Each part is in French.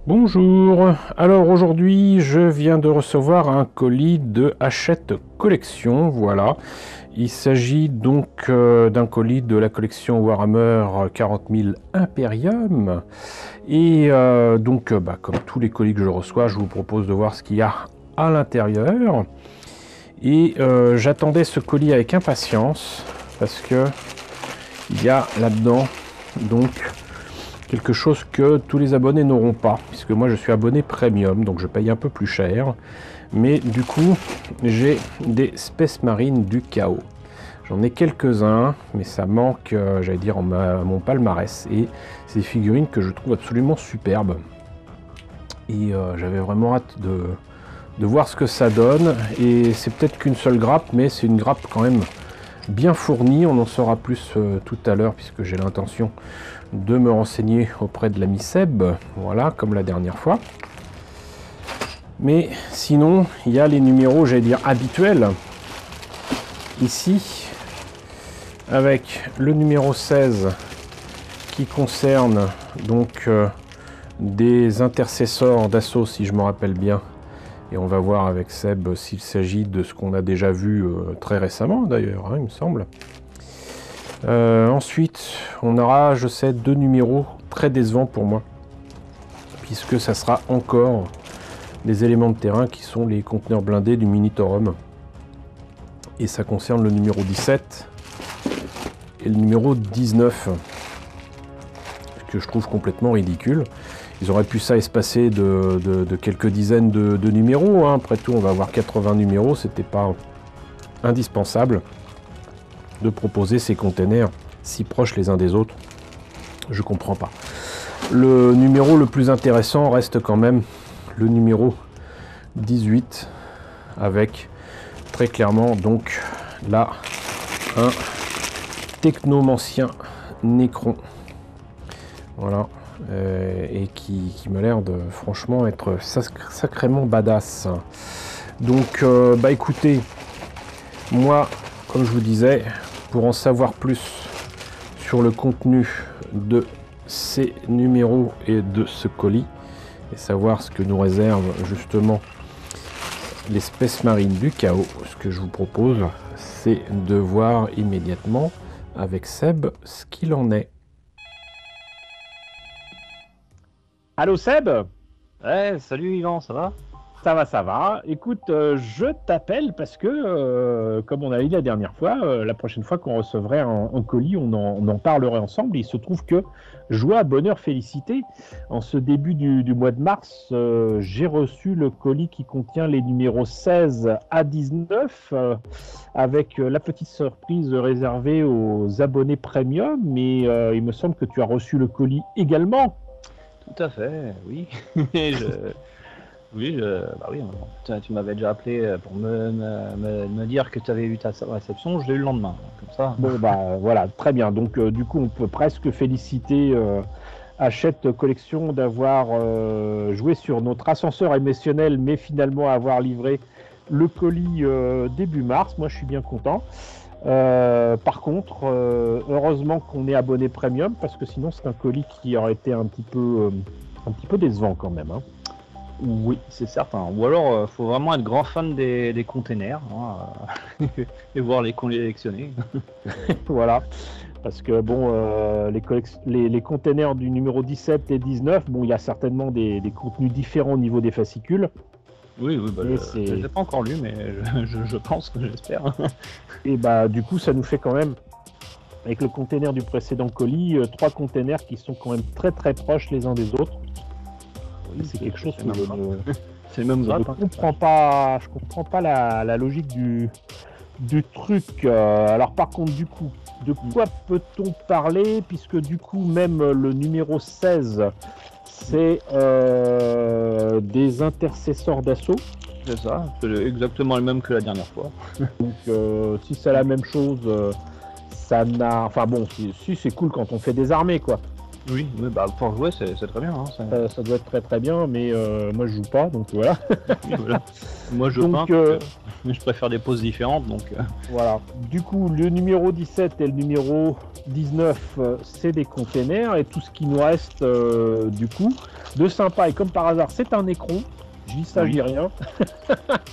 Bonjour, alors aujourd'hui je viens de recevoir un colis de Hachette Collection, voilà. Il s'agit donc d'un colis de la collection Warhammer 40 000 Imperium. Et comme tous les colis que je reçois, je vous propose de voir ce qu'il y a à l'intérieur. Et j'attendais ce colis avec impatience parce que il y a là-dedans donc quelque chose que tous les abonnés n'auront pas, puisque moi je suis abonné premium, donc je paye un peu plus cher. Mais du coup, j'ai des Space Marines du chaos. J'en ai quelques-uns, mais ça manque, j'allais dire, mon palmarès. Et c'est des figurines que je trouve absolument superbes. Et j'avais vraiment hâte de voir ce que ça donne. Et c'est peut-être qu'une seule grappe, mais c'est une grappe quand même bien fournie. On en saura plus tout à l'heure, puisque j'ai l'intention de me renseigner auprès de l'ami Seb, voilà, comme la dernière fois. Mais sinon, il y a les numéros, j'allais dire, habituels. Ici, avec le numéro 16, qui concerne donc des intercesseurs d'assaut, si je me rappelle bien. Et on va voir avec Seb s'il s'agit de ce qu'on a déjà vu très récemment, d'ailleurs, hein, il me semble. Ensuite, on aura, je sais, deux numéros très décevants pour moi, puisque ça sera encore des éléments de terrain qui sont les conteneurs blindés du Minitorum. Et ça concerne le numéro 17 et le numéro 19, que je trouve complètement ridicule. Ils auraient pu ça espacer de quelques dizaines de numéros, hein. Après tout, on va avoir 80 numéros, c'était pas indispensable de proposer ces containers si proches les uns des autres. Je comprends pas. Le numéro le plus intéressant reste quand même le numéro 18, avec très clairement donc là un technomancien Necron, voilà, et qui m'a l'air de franchement être sacrément badass. Donc écoutez, moi comme je vous disais, pour en savoir plus sur le contenu de ces numéros et de ce colis, et savoir ce que nous réserve justement les Space Marines du chaos, ce que je vous propose, c'est de voir immédiatement avec Seb ce qu'il en est. Allô Seb? Ouais, salut Yvan, ça va? Ça va. Écoute, je t'appelle parce que, comme on avait dit la dernière fois, la prochaine fois qu'on recevrait un colis, on en parlerait ensemble. Il se trouve que, joie, bonheur, félicité, en ce début du mois de mars, j'ai reçu le colis qui contient les numéros 16 à 19, avec la petite surprise réservée aux abonnés premium. Mais il me semble que tu as reçu le colis également. Tout à fait, oui. Oui, tu m'avais déjà appelé pour me dire que tu avais eu ta réception, je l'ai eu le lendemain, comme ça. Bon, voilà, très bien. Donc, du coup, on peut presque féliciter Hachette Collection d'avoir joué sur notre ascenseur émotionnel, mais finalement avoir livré le colis début mars. Moi, je suis bien content. Par contre, heureusement qu'on est abonné premium, parce que sinon, c'est un colis qui aurait été un petit peu décevant quand même, hein. Oui, c'est certain. Ou alors, faut vraiment être grand fan des containers, hein, et voir les collectionner. Voilà. Parce que bon, les containers du numéro 17 et 19, bon, il y a certainement des contenus différents au niveau des fascicules. Oui, je ne l'ai pas encore lu, mais je pense que j'espère. Et du coup, ça nous fait quand même, avec le container du précédent colis, 3 containers qui sont quand même très très proches les uns des autres. Oui, c'est quelque chose que c'est le même je comprends pas. Je comprends pas la logique du truc. Alors par contre, du coup, de quoi peut-on parler, puisque du coup même le numéro 16, c'est des intercesseurs d'assaut. C'est ça, c'est exactement le même que la dernière fois. Donc si c'est la même chose, ça n'a... Enfin bon, si c'est cool quand on fait des armées, quoi. Oui, bah pour jouer, c'est très bien. Hein, Ça doit être très très bien, mais moi je joue pas, donc voilà. oui, voilà. Moi, je Donc, peins, je préfère des poses différentes, donc... Voilà. Du coup, le numéro 17 et le numéro 19, c'est des containers. Et tout ce qui nous reste, du coup, de sympa. Et comme par hasard, c'est un écron. Je dis ça, Oui. je dis rien.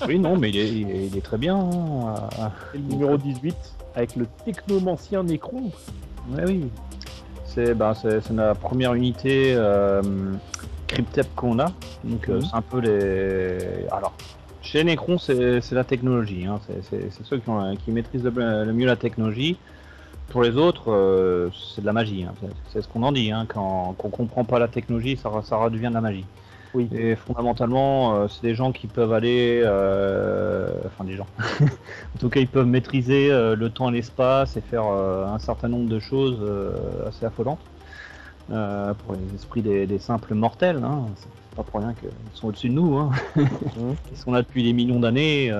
Oui, non, mais il est très bien. Hein. C'est le numéro 18, avec le technomancien Nécron. Ouais, oui. C'est la première unité Cryptep qu'on a. Donc, c'est un peu les... Alors, chez Necron, c'est la technologie. Hein. C'est ceux qui maîtrisent le mieux la technologie. Pour les autres, c'est de la magie. Hein. C'est ce qu'on en dit. Hein. Quand on comprend pas la technologie, ça redevient de la magie. Oui. Et fondamentalement, c'est des gens qui peuvent aller... Enfin, des gens. En tout cas, ils peuvent maîtriser le temps et l'espace et faire un certain nombre de choses assez affolantes. Pour les esprits des simples mortels. Hein. C'est pas pour rien qu'ils sont au-dessus de nous. Hein. Ils sont là depuis des millions d'années.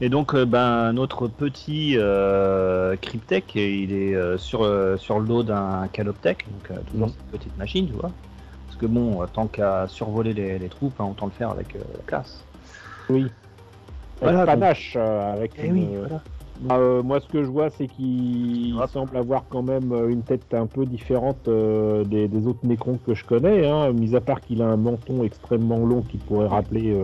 Et donc, notre petit Cryptek, il est sur le dos d'un Caloptech, donc toujours cette petite machine, tu vois. Parce que bon, tant qu'à survoler les troupes, hein, autant le faire avec la classe. Oui. Voilà, panache, avec voilà. moi, ce que je vois, c'est qu'il semble avoir quand même une tête un peu différente des autres Nécrons que je connais, hein, mis à part qu'il a un menton extrêmement long qui pourrait rappeler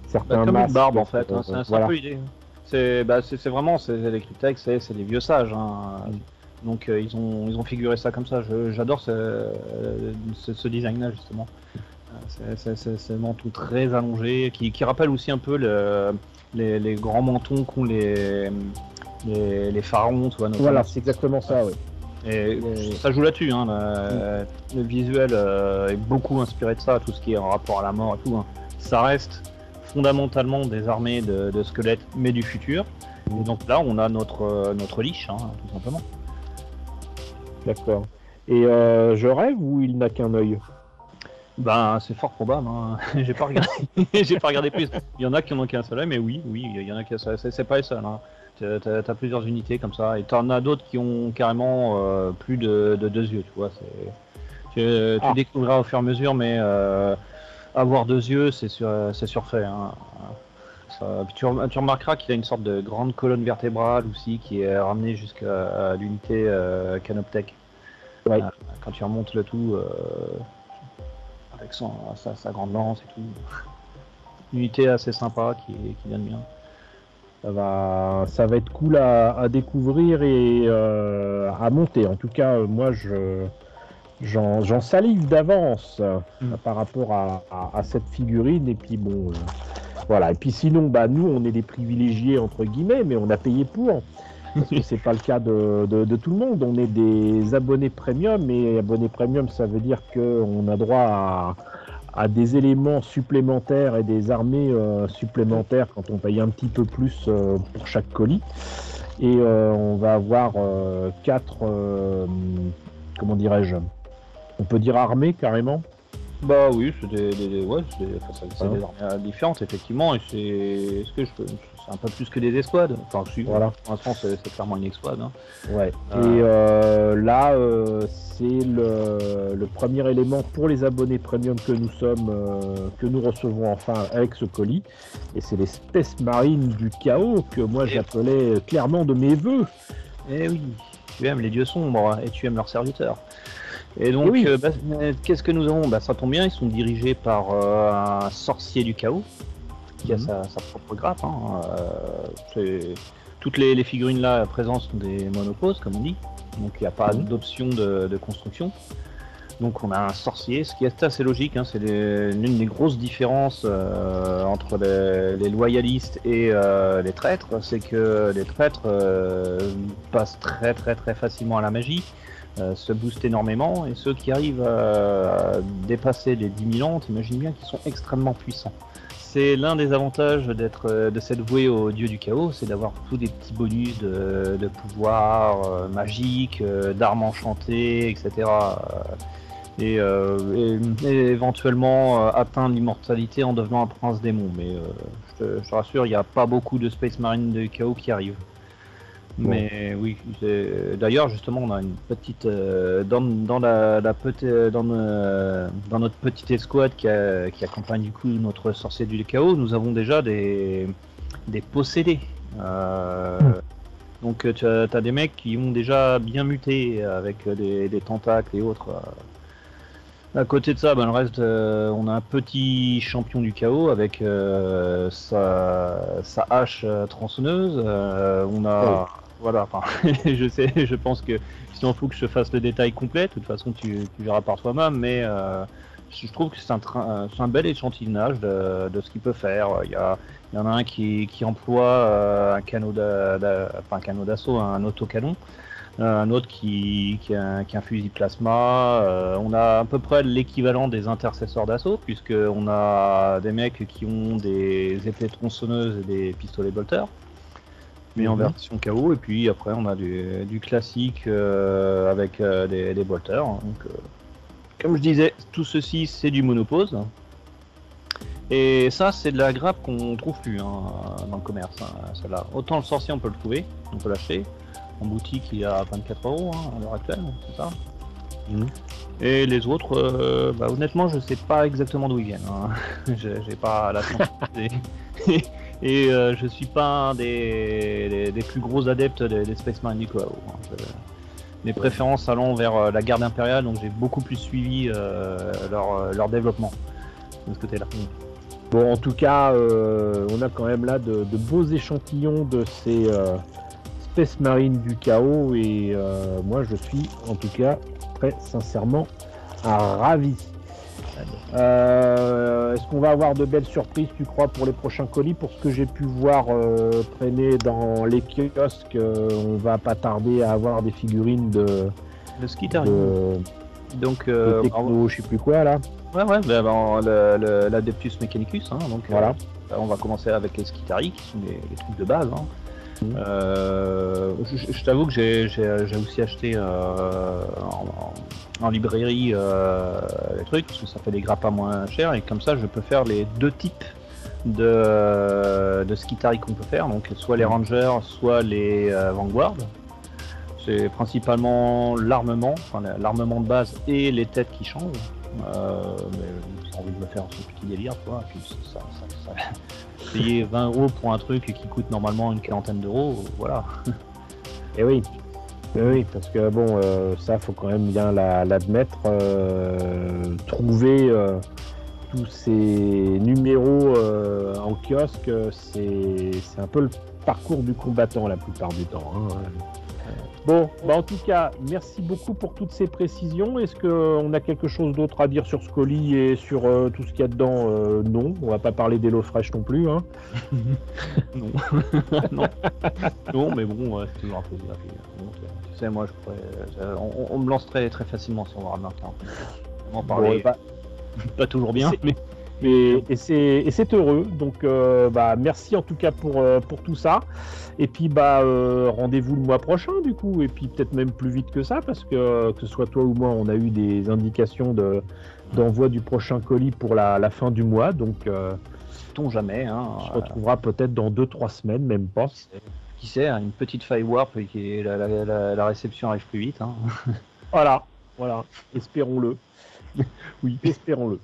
certains comme masques. une barbe en fait, hein, c'est voilà. un peu l'idée. C'est vraiment les Cryptek, c'est les vieux sages. Hein. Donc ils ont figuré ça comme ça. J'adore ce design-là justement. C'est un menton très allongé qui rappelle aussi un peu les grands mentons qu'ont les pharaons, tu vois. Voilà, c'est exactement ça, oui. Et ça joue là-dessus, hein, le visuel est beaucoup inspiré de ça, tout ce qui est en rapport à la mort et tout. Hein. Ça reste fondamentalement des armées de squelettes, mais du futur. Et donc là, on a notre liche, hein, tout simplement. D'accord. Et je rêve ou il n'a qu'un œil? Ben, c'est fort probable. Hein. J'ai pas regardé. J'ai pas regardé plus. Il y en a qui en ont qu'un seul œil, mais oui, il y en a qui c'est pas les seuls. Hein. T'as plusieurs unités comme ça, et t'en as d'autres qui ont carrément plus de 2 yeux, tu vois. Tu découvriras au fur et à mesure, mais avoir 2 yeux, c'est surfait. Hein. Tu remarqueras qu'il a une sorte de grande colonne vertébrale aussi qui est ramenée jusqu'à l'unité Canoptech. Ouais. Quand tu remontes le tout avec sa grande lance et tout. Une unité assez sympa qui vient de bien. Ça va être cool à découvrir et à monter. En tout cas, moi, j'en salive d'avance par rapport à cette figurine. Et puis bon, voilà. Et puis sinon, nous, on est des privilégiés entre guillemets, mais on a payé pour. Parce que c'est pas le cas de tout le monde. On est des abonnés premium, et abonnés premium, ça veut dire qu'on a droit à des éléments supplémentaires et des armées supplémentaires quand on paye un petit peu plus pour chaque colis. Et on va avoir 4, comment dirais-je, on peut dire armées carrément. Bah oui, c'est des armées différentes effectivement, et c'est un peu plus que des escouades. Enfin, voilà. Pour l'instant, c'est clairement une escouade. Hein. Ouais. Et là, c'est le premier élément pour les abonnés premium que nous sommes, que nous recevons enfin avec ce colis. Et c'est les Space Marines du chaos que moi j'appelais clairement de mes voeux. Eh oui, tu aimes les dieux sombres et tu aimes leurs serviteurs. Et donc, qu'est-ce que nous avons ? Ça tombe bien, ils sont dirigés par un sorcier du chaos qui a sa propre grappe. Hein. Toutes les figurines là présentes sont des monoposes, comme on dit. Donc, il n'y a pas d'option de construction. Donc, on a un sorcier, ce qui est assez logique. Hein, c'est l'une des grosses différences entre les loyalistes et les traîtres. C'est que les traîtres passent très très très facilement à la magie. Se boostent énormément, et ceux qui arrivent à dépasser les 10 000 ans, t'imagines bien qu'ils sont extrêmement puissants. C'est l'un des avantages de s'être voué au dieu du chaos, c'est d'avoir tous des petits bonus de pouvoir magique, d'armes enchantées, etc. Et éventuellement atteindre l'immortalité en devenant un prince démon. Mais je te rassure, il n'y a pas beaucoup de Space Marines de chaos qui arrivent. Mais oui, d'ailleurs justement on a une petite dans notre petite escouade qui accompagne du coup notre sorcier du chaos, nous avons déjà des possédés. Donc tu as des mecs qui ont déjà bien muté avec des tentacles et autres. À côté de ça, le reste, on a un petit champion du chaos avec sa hache tronçonneuse. On a, voilà, enfin, je pense que sinon il faut que je fasse le détail complet. De toute façon, tu verras par toi-même, mais je trouve que c'est un bel échantillonnage de ce qu'il peut faire. Il y en a un qui emploie un canot un canot d'assaut, un autocanon. Un autre qui a un fusil plasma. On a à peu près l'équivalent des intercesseurs d'assaut, puisqu'on a des mecs qui ont des épées tronçonneuses et des pistolets bolters, mais en version KO. Et puis après, on a du classique avec des bolters. Donc, comme je disais, tout ceci, c'est du monopose. Et ça, c'est de la grappe qu'on trouve plus dans le commerce. Celle-là. Autant le sorcier, on peut le trouver, on peut l'acheter. En boutique, il est à 24 € à l'heure actuelle, c'est ça. Et les autres, honnêtement, je sais pas exactement d'où ils viennent. J'ai pas la chance. Et je suis pas un des plus gros adeptes des Space Marine du chaos. Mes préférences allant vers la garde impériale, donc j'ai beaucoup plus suivi leur développement de ce côté-là. Bon, en tout cas, on a quand même là de beaux échantillons de ces Space Marine du chaos, et moi je suis en tout cas très sincèrement ravi. Est-ce qu'on va avoir de belles surprises, tu crois, pour les prochains colis? Pour ce que j'ai pu voir traîner dans les kiosques, on va pas tarder à avoir des figurines de Skitari. Donc techno, je sais plus quoi là. Ouais, l'Adeptus Mechanicus, donc voilà. On va commencer avec les Skitari, qui sont les trucs de base. Je t'avoue que j'ai aussi acheté en librairie les trucs, parce que ça fait des grappins moins chers, et comme ça je peux faire les deux types de Skitari qu'on peut faire, donc soit les Rangers, soit les Vanguard. C'est principalement l'armement, l'armement de base et les têtes qui changent. Mais j'ai envie de me faire ce petit délire, quoi. Et puis ça payer 20 € pour un truc qui coûte normalement une quarantaine d'euros, voilà. Et oui, parce que bon, ça faut quand même bien l'admettre. Trouver tous ces numéros en kiosque, c'est un peu le parcours du combattant la plupart du temps. Bon, en tout cas, merci beaucoup pour toutes ces précisions. Est-ce qu'on a quelque chose d'autre à dire sur ce colis et sur tout ce qu'il y a dedans? Non, on va pas parler d'HelloFresh non plus. Non. Non, mais bon, c'est toujours un plaisir. Tu sais, moi, on me lance très, très facilement sur Warhammer 40. On en parler, pas toujours bien, et c'est heureux. Donc, merci en tout cas pour tout ça. Et puis rendez-vous le mois prochain du coup, et puis peut-être même plus vite que ça, parce que ce soit toi ou moi, on a eu des indications d'envoi du prochain colis pour la fin du mois, donc sait-on jamais. On se retrouvera peut-être dans 2-3 semaines, même pas. Qui sait, une petite firewalk et la réception arrive plus vite. Voilà, espérons-le. Oui, espérons-le.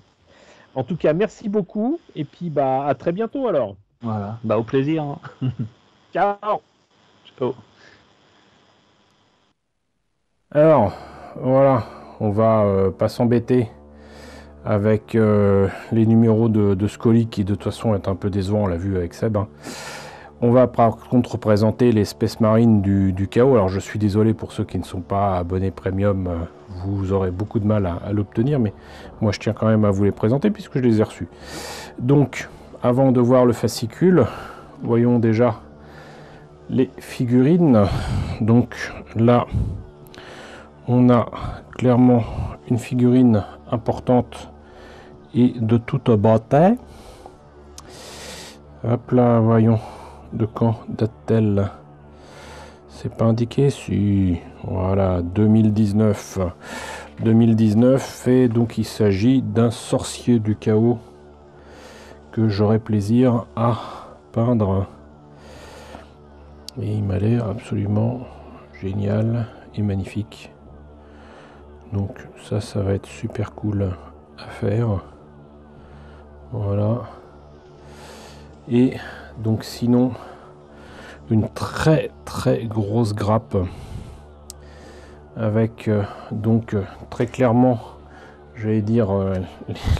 En tout cas, merci beaucoup, et puis à très bientôt alors. Voilà, au plaisir. Ciao. Alors, voilà, on va pas s'embêter avec les numéros de ce colis qui de toute façon est un peu décevant, on l'a vu avec Seb. On va par contre présenter les Space Marine du chaos. Alors je suis désolé pour ceux qui ne sont pas abonnés premium, vous aurez beaucoup de mal à l'obtenir, mais moi je tiens quand même à vous les présenter puisque je les ai reçus. Donc, avant de voir le fascicule, voyons déjà les figurines. Donc là, on a clairement une figurine importante et de toute beauté. Hop là, voyons. De quand date-t-elle? C'est pas indiqué. Si, voilà, 2019. 2019, et donc il s'agit d'un sorcier du chaos que j'aurai plaisir à peindre. Et il m'a l'air absolument génial et magnifique. Donc ça va être super cool à faire. Voilà. Et donc sinon, une très grosse grappe avec donc très clairement, j'allais dire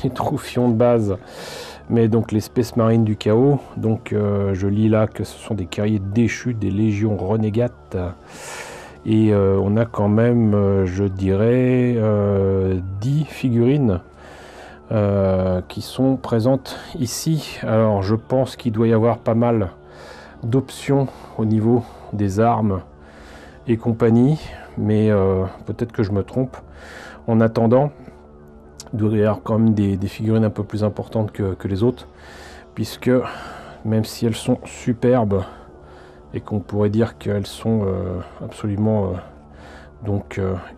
les troufions de base, mais donc les Space Marines du chaos. Donc je lis là que ce sont des guerriers déchus, des légions renégates. Et on a quand même, je dirais, 10 figurines qui sont présentes ici. Alors je pense qu'il doit y avoir pas mal d'options au niveau des armes et compagnie, mais peut-être que je me trompe. En attendant, il doit y avoir quand même des figurines un peu plus importantes que les autres, puisque même si elles sont superbes et qu'on pourrait dire qu'elles sont absolument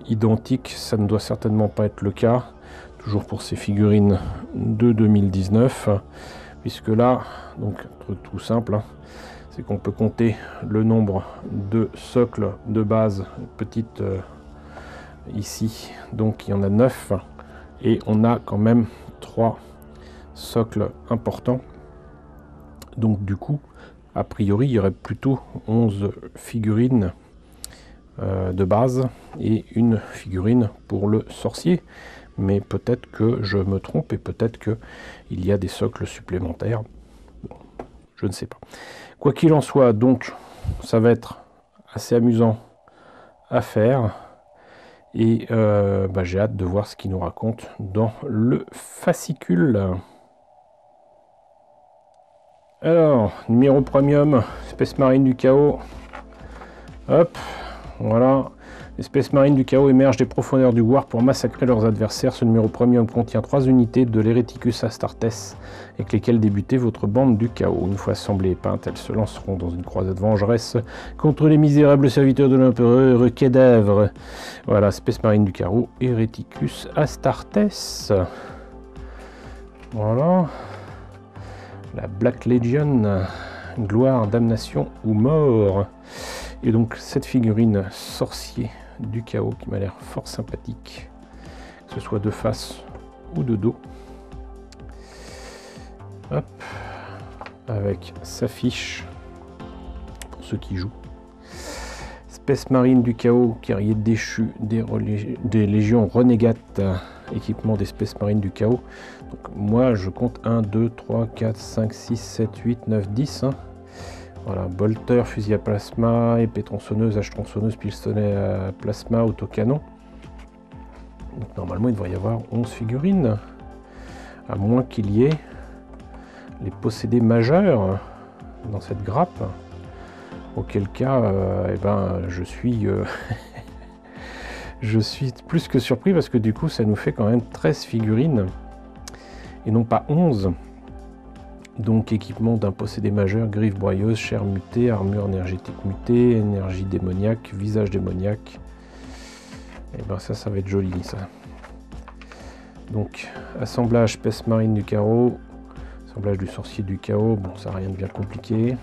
identiques, ça ne doit certainement pas être le cas, toujours pour ces figurines de 2019, puisque là, donc un truc tout simple, hein, c'est qu'on peut compter le nombre de socles de base petites ici, donc il y en a 9, et on a quand même 3 socles importants, donc du coup a priori il y aurait plutôt 11 figurines de base et une figurine pour le sorcier, mais peut-être que je me trompe et peut-être que il y a des socles supplémentaires, bon, je ne sais pas. Quoi qu'il en soit, donc ça va être assez amusant à faire, et j'ai hâte de voir ce qu'il nous raconte dans le fascicule. Alors, numéro premium, Space Marine du chaos. Hop, voilà. Les Space Marines du chaos émergent des profondeurs du War pour massacrer leurs adversaires. Ce numéro premium contient 3 unités de l'Hereticus Astartes, avec lesquelles débutait votre bande du chaos. Une fois assemblées et peintes, elles se lanceront dans une croisade vengeresse contre les misérables serviteurs de l'empereur Cadavre. Voilà, Space Marine du chaos, Hereticus Astartes. Voilà. La Black Legion, gloire, damnation ou mort. Et donc cette figurine sorcier du chaos qui m'a l'air fort sympathique, que ce soit de face ou de dos. Hop, avec sa fiche pour ceux qui jouent. Space Marine du chaos, guerrier déchu des légions renégates, équipement des Space Marines du chaos. Donc moi je compte 1, 2, 3, 4, 5, 6, 7, 8, 9, 10. Hein. Voilà, bolter, fusil à plasma, épée tronçonneuse, hache tronçonneuse, pistolet à plasma, autocanon. Donc normalement il devrait y avoir 11 figurines, à moins qu'il y ait les possédés majeurs dans cette grappe. Auquel cas, je suis je suis plus que surpris, parce que du coup ça nous fait quand même 13 figurines et non pas 11. Donc équipement d'un possédé majeur, griffe broyeuse, chair mutée, armure énergétique mutée, énergie démoniaque, visage démoniaque. Et ben ça va être joli ça. Donc assemblage Space Marine du chaos, assemblage du sorcier du chaos, bon ça n'a rien de bien compliqué.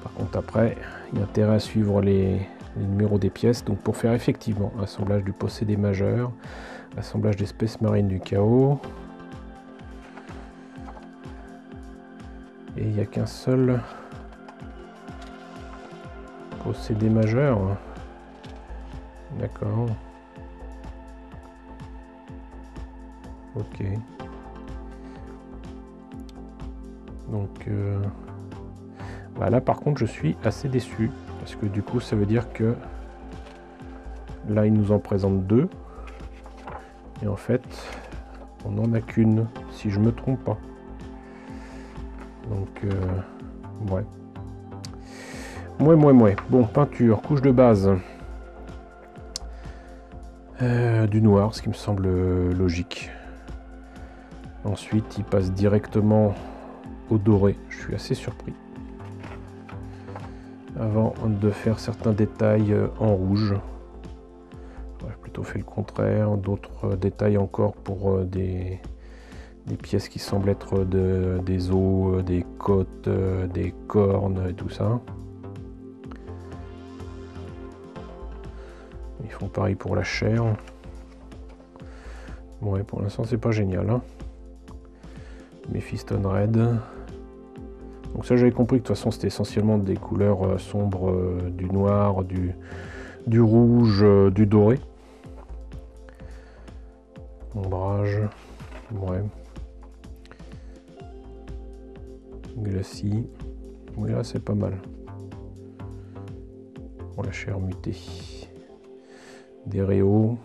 Par contre après, il y a intérêt à suivre les numéros des pièces. Donc pour faire effectivement assemblage du possédé majeur, assemblage des Space Marines du chaos. Et il n'y a qu'un seul possédé majeur. D'accord. Ok. Donc là par contre je suis assez déçu, parce que du coup ça veut dire que là il nous en présente 2 et en fait on n'en a qu'une, si je me trompe pas. Donc ouais. Bon, peinture, couche de base du noir, ce qui me semble logique. Ensuite il passe directement au doré, je suis assez surpris, avant de faire certains détails en rouge. J'aurais plutôt fait le contraire, d'autres détails encore pour des pièces qui semblent être des os, des côtes, des cornes et tout ça. Ils font pareil pour la chair. Bon, ouais, pour l'instant, c'est pas génial. Hein. Mephiston Red. Donc ça, j'avais compris que de toute façon, c'était essentiellement des couleurs sombres, du noir, du rouge, du doré. Ombrage. Ouais. Glacis. Oui, là, c'est pas mal. Pour la chair mutée. Des réaux.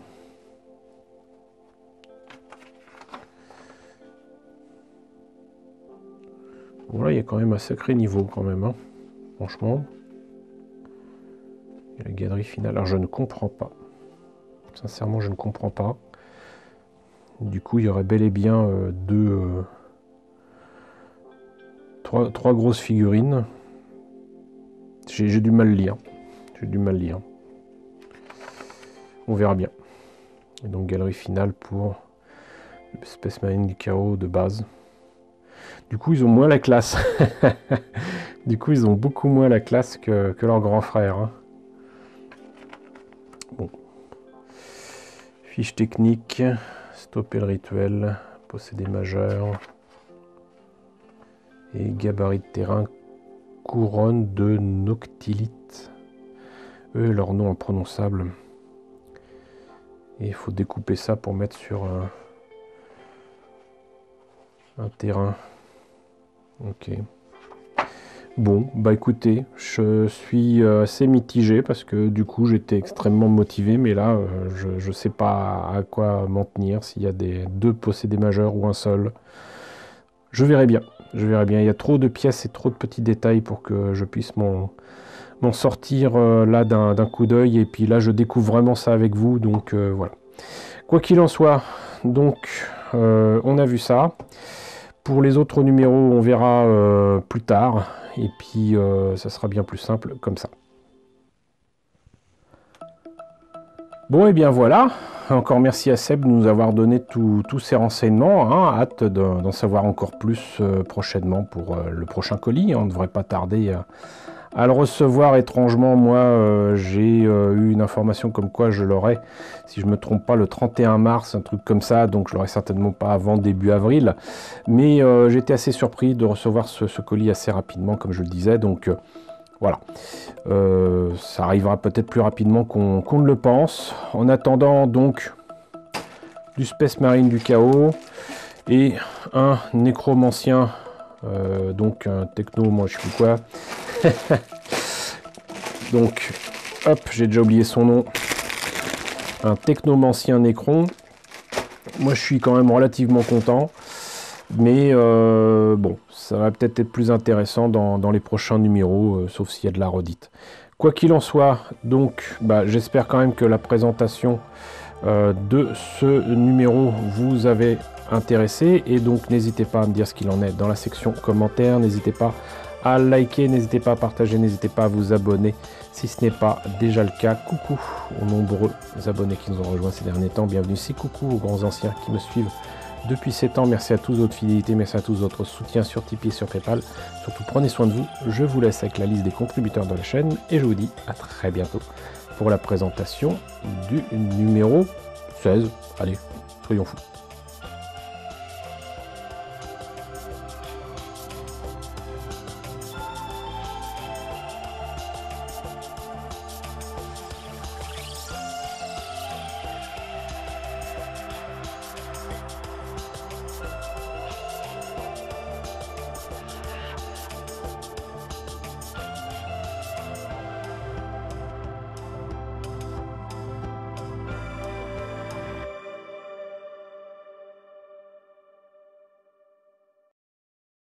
Voilà, il y a quand même un sacré niveau quand même, hein. Franchement. Et la galerie finale. Alors je ne comprends pas. Sincèrement, je ne comprends pas. Du coup, il y aurait bel et bien trois grosses figurines. J'ai du mal à lire. J'ai du mal à lire. On verra bien. Et donc galerie finale pour le Space Marine du chaos de base. Du coup, ils ont moins la classe. Du coup, ils ont beaucoup moins la classe que leur grand frère. Hein. Bon. Fiche technique. Stopper le rituel. Posséder majeur. Et gabarit de terrain. Couronne de Noctilite. Eux, leur nom imprononçable. Et il faut découper ça pour mettre sur un terrain. Ok. Bon, bah écoutez, je suis assez mitigé parce que du coup j'étais extrêmement motivé, mais là je sais pas à quoi m'en tenir, s'il y a deux possédés majeurs ou un seul. Je verrai bien, je verrai bien. Il y a trop de pièces et trop de petits détails pour que je puisse m'en sortir là d'un coup d'œil, et puis là je découvre vraiment ça avec vous, donc voilà. Quoi qu'il en soit, donc on a vu ça. Pour les autres numéros, on verra plus tard. Et puis, ça sera bien plus simple comme ça. Bon, et bien voilà. Encore merci à Seb de nous avoir donné tous ces renseignements. Hein. Hâte d'en savoir encore plus prochainement pour le prochain colis. On ne devrait pas tarder à le recevoir. Étrangement, moi, j'ai eu une information comme quoi je l'aurai, si je ne me trompe pas, le 31 mars, un truc comme ça. Donc, je l'aurai certainement pas avant début avril. Mais j'étais assez surpris de recevoir ce colis assez rapidement, comme je le disais. Donc, voilà. Ça arrivera peut-être plus rapidement qu'on ne le pense. En attendant, donc, du Space Marine du chaos et un nécromancien, donc un techno, moi je sais plus quoi. Donc, hop, j'ai déjà oublié son nom. Un technomancien Nécron. Moi, je suis quand même relativement content. Mais bon, ça va peut-être être plus intéressant dans les prochains numéros, sauf s'il y a de la redite. Quoi qu'il en soit, donc, bah, j'espère quand même que la présentation de ce numéro vous avait intéressé. Et donc, n'hésitez pas à me dire ce qu'il en est dans la section commentaires. N'hésitez pas à liker, n'hésitez pas à partager, n'hésitez pas à vous abonner si ce n'est pas déjà le cas. Coucou aux nombreux abonnés qui nous ont rejoints ces derniers temps. Bienvenue ici, coucou aux grands anciens qui me suivent depuis 7 ans. Merci à tous votre fidélité, merci à tous votre soutien sur Tipeee et sur Paypal. Surtout, prenez soin de vous. Je vous laisse avec la liste des contributeurs de la chaîne et je vous dis à très bientôt pour la présentation du numéro 16. Allez, soyons fous.